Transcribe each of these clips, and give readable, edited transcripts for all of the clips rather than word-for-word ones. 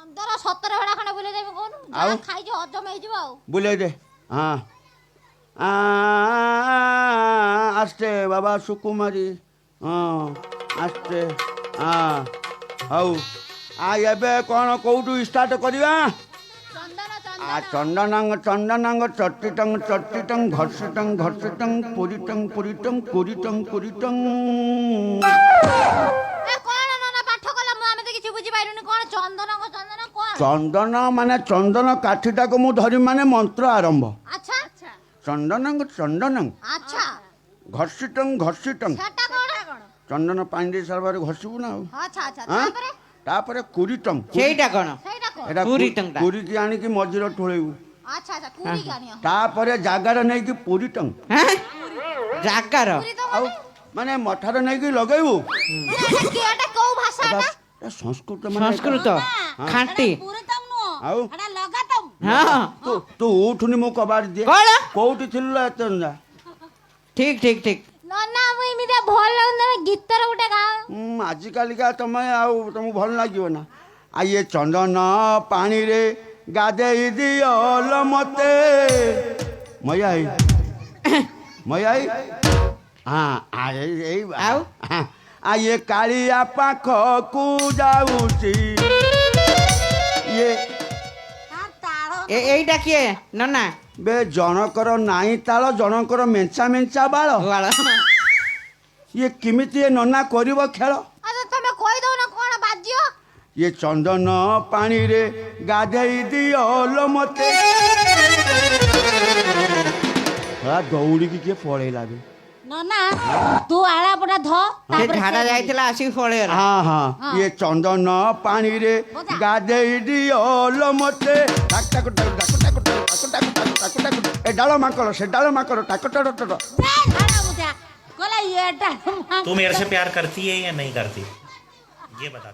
15-17 ଭଡ଼ା ଖଣ୍ଡେ ବୁଲେଇ ଦେବି କହୁନୁ ଯାହା ଖାଇଛି ହଜମ ହେଇଯିବ ଆଉ ବୁଲେଇ ଦେ ହଁ ଆସ୍ତେ ବାବା ସୁକୁମାରୀ ହଁ ଆସ୍ତେ ହଉ ଏବେ କ'ଣ କୋଉଠୁ ଷ୍ଟାର୍ଟ କରିବା ଚନ୍ଦନାଙ୍ଗ ଚନ୍ଦନାଙ୍ଗ ଚଟିଟଙ୍ଗ ଚଟିଟଙ୍ଗ ଘର୍ଷିଟଙ୍ଗ ଘର୍ଷିଟଙ୍ଗ ପୁରିଟଙ୍ଗ ପୁରିଟଙ୍ଗ କୁରିଟଙ୍ଗ କୁରିଟଙ୍ଗ ଚନ୍ଦନ ମାନେ ଚନ୍ଦନ କାଠିଟାକୁ ମୁଁ ଧରି ମାନେ ମନ୍ତ୍ର ଆରମ୍ଭ ଚନ୍ଦନଙ୍ଗ ଚନ୍ଦନଙ୍ଗ ଘର୍ଷିଟଙ୍ଗ ଘର୍ଷିଟଙ୍ଗ ଚନ୍ଦନ ପାଣି ଦେଇ ସାରିବାରେ ଘଷିବୁ ନା ଆଉ ତାପରେ କୁରିଟଙ୍ଗ ସେଇଟା କ'ଣ ଏଟା କୁରିକି ଆଣିକି ମଝିରେ ଠୋଳେଇବୁ ତାପରେ ଜାଗାରେ ନେଇକି ପୁରିଟଙ୍ଗ ଜାଗାର ଆଉ ମାନେ ମଠାରେ ନେଇକି ଲଗେଇବୁ ସଂସ୍କୃତ ଖାଣ୍ଟି ଆଉ ତୁ ଉଠୁନି ମୁଁ କବାଟ ଦିଏ କୋଉଠି ଥିଲୁ ଏତେ ଠିକ ଠିକ ଠିକ ଆଜିକାଲିକା ତମେ ଆଉ ତମକୁ ଭଲ ଲାଗିବ ନା ଇଏ ଚନ୍ଦନ ପାଣିରେ ଗାଧେଇ ଦିଅଲ ମତେ ମୟାଇ ଆଉ ଇଏ କାଳିଆ ପାଖକୁ ଯାଉଛି এইটা কিଏ ନନା ବେ ଜଣକର ନାଇଁ ତାଳ ଜଣକର ମେଞ୍ଚା ମେଞ୍ଚା ବାଳ ଇଏ କେମିତି ଏ ନନା କରିବ ଖେଳ ତମେ କହିଦଉନ କ'ଣ ବାଜ୍ୟ ଇଏ ଚନ୍ଦନ ପାଣିରେ ଗାଧେଇ ଦିଅଲ ମତେ ଦୌଡ଼ିକି କିଏ ପଳେଇଲା ବେ ନନା ତୁ ଆଳାପଟା ଝାଡ଼ା ଯାଇଥିଲା ଆସିକି ପଳେଇଲା ଇଏ ଚନ୍ଦନ ପାଣିରେ ଗାଧେଇ ଦିଅଲ ମତେ ଏ ଡାଳ ମାଙ୍କଡ଼ ସେ ଡାଳ ମାଙ୍କଡ଼ ଟାକ ଟଡ଼ ଟଡ଼ तू मेरे से प्यार करती है या नहीं करती ये बता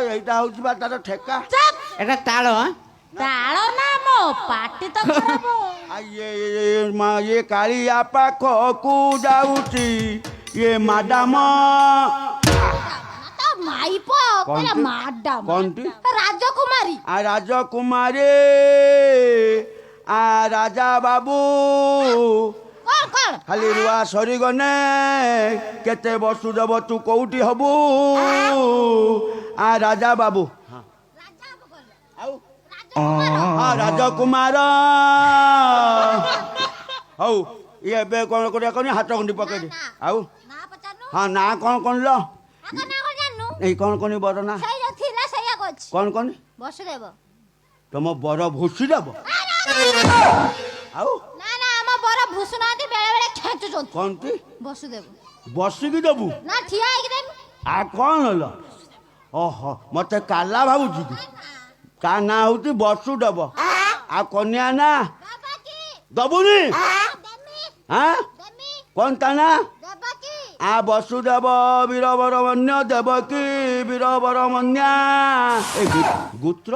এইটা হচ্ছে বা তার ঠেকা এটা তাଳ ତାଳ ନା ମୋ ପାଟି ତ ଖରାପ ଇଏ କାଳିଆ ପାଖକୁ ଯାଉଛି ଇଏ ମାଡାମ ରାଜକୁମାରୀ ରାଜକୁମାରୀ ରାଜା ବାବୁ ଖାଲି ରୁଆ ସରିଗନେ କେତେ ବର୍ଷ ଦେବ ତୁ କୋଉଠି ହବୁ ରାଜା ବାବୁ ରାଜକୁମାର ହଉ ଇଏ ଏବେ କ'ଣ କରିବା କନି ହାତ ଗଣ୍ଡି ପକେଇଦେ ଆଉ ହଁ ନା କ'ଣ କଣିଲ ଏଇ କ'ଣ କନି ବର ନା କ'ଣ କନି ତମ ବର ଭୁଷି ଦେବ ଆଉ କଣଟି ବସିକି ଦେବୁ କ'ଣ ହେଲା ଓହୋ ମତେ କାଲା ଭାବୁଛୁ କି ତା ନାଁ ହଉଛି ବସୁ ଦେବ ଆଉ କନ୍ୟା ନା ଦବୁନି କ'ଣ ତା ନା ବସୁଦେବ ବୀରବରମନ୍ୟ ଦେବକୀ ବୀରବରମନ୍ୟା ଗୁତ୍ର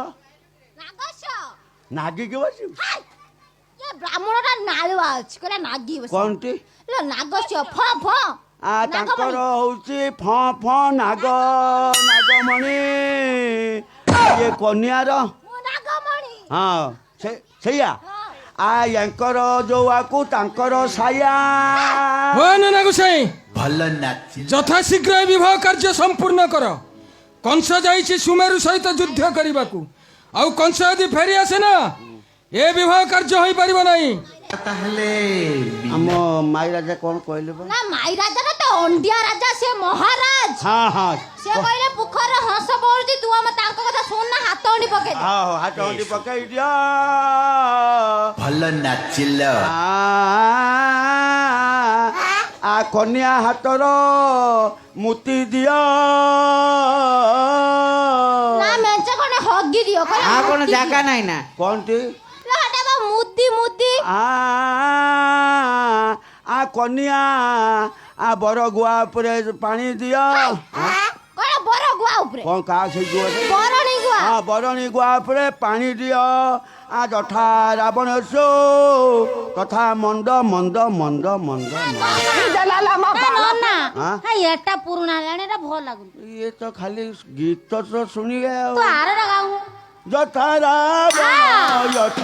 ନାଗିକି ବସିବୁ ବ୍ରାହ୍ମଣଟା ନାଳୁଆ ଅଛି କହିଲା ନାଗି ବସି କଣଟି ନାଗସ୍ୟ ଫ ଫ ତାଙ୍କର ହଉଛି ଫ ଫ ନାଗମଣି ଇଏ କନ୍ୟାର ହଁ ସେଇଆ ୟାଙ୍କର ଯୋଉ ଆକୁ ତାଙ୍କର ସାୟା ଭଲ ନାଚି ଯଥାଶୀଘ୍ର ବିବାହ କାର୍ଯ୍ୟ ସମ୍ପୂର୍ଣ୍ଣ କର କଂସ ଯାଇଛି ସୁମେରୁ ସହିତ ଯୁଦ୍ଧ କରିବାକୁ ଆଉ କଂସ ଯଦି ଫେରି ଆସେ ନା ଏ ବିବାହ କାର୍ଯ୍ୟ ହୋଇପାରିବ ନାହିଁ ତାହେଲେ ଆମ ମାଇ ରାଜା କ'ଣ କହିଲେ ନା ମାଇ ରାଜା ତ ଅଣ୍ଡିଆ ରାଜା ସେ ମହାରାଜ ସେ କହିଲେ ପୁଖର ହଂସ ବୋଳୁଛି ତୁ ଆମ ତାଙ୍କ କଥା ଶୁଣ ନା ହାତ ଅଣ୍ଡି ପକେଇ ହାତ ଅଣ୍ଡି ପକେଇ ଦିଅ ଭଲ ନାଚିଲ କନ୍ୟା ହାତର ମୁତି ଦିଅ ନା ମେଞ୍ଚେ ଖଣ୍ଡେ ହଗି ଦିଅ କ'ଣ ଜାଗା ନାହିଁ ନା କ'ଣଟି ମୁଦି ମୁଦି କନ୍ୟା ବର ଗୁଆ ଉପରେ ପାଣି ଦିଅ ବର ଗୁଆ ଉପରେ କ'ଣ କାହା ସେଇ ଗୁଆ ବରଣୀ ଗୁଆ ଗୁଆ ହଁ ବରଣୀ ଗୁଆ ଉପରେ ପାଣି ଦିଅ ଆ ଯଥା ରାବଣ ସୋ ତଥା ମନ୍ଦ ମନ୍ଦ ମନ୍ଦ ମନ୍ଦ ନନା ଆଁ? ଏଟା ପୁରୁଣା ହେଲାଣି ଏଟା ଭଲ ଲାଗୁନି ଇଏ ତ ଖାଲି ଗୀତ ତ ଶୁଣିବେ ଆଉ ତୁ ଆରଟା ଗାଉ ଯଥା ରାବଣ ଯଶ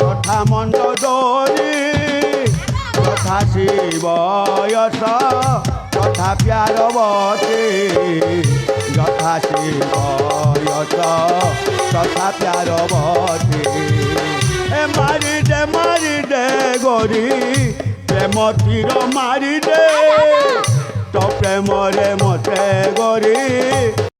ତଥା ମନ୍ଦ ଦୋରି ତଥା ଶିବ ଯଶ ତଥା ପ୍ୟାରବତୀ ଯଥା ଶିବ ଯଶ ତଥା ପ୍ୟାରବତୀ ଏ ମାରି ଦେ ଗୋରି ପ୍ରେମ ତୀର ମାରି ଦେ ତ ପ୍ରେମରେ ମତେ ଗୋରି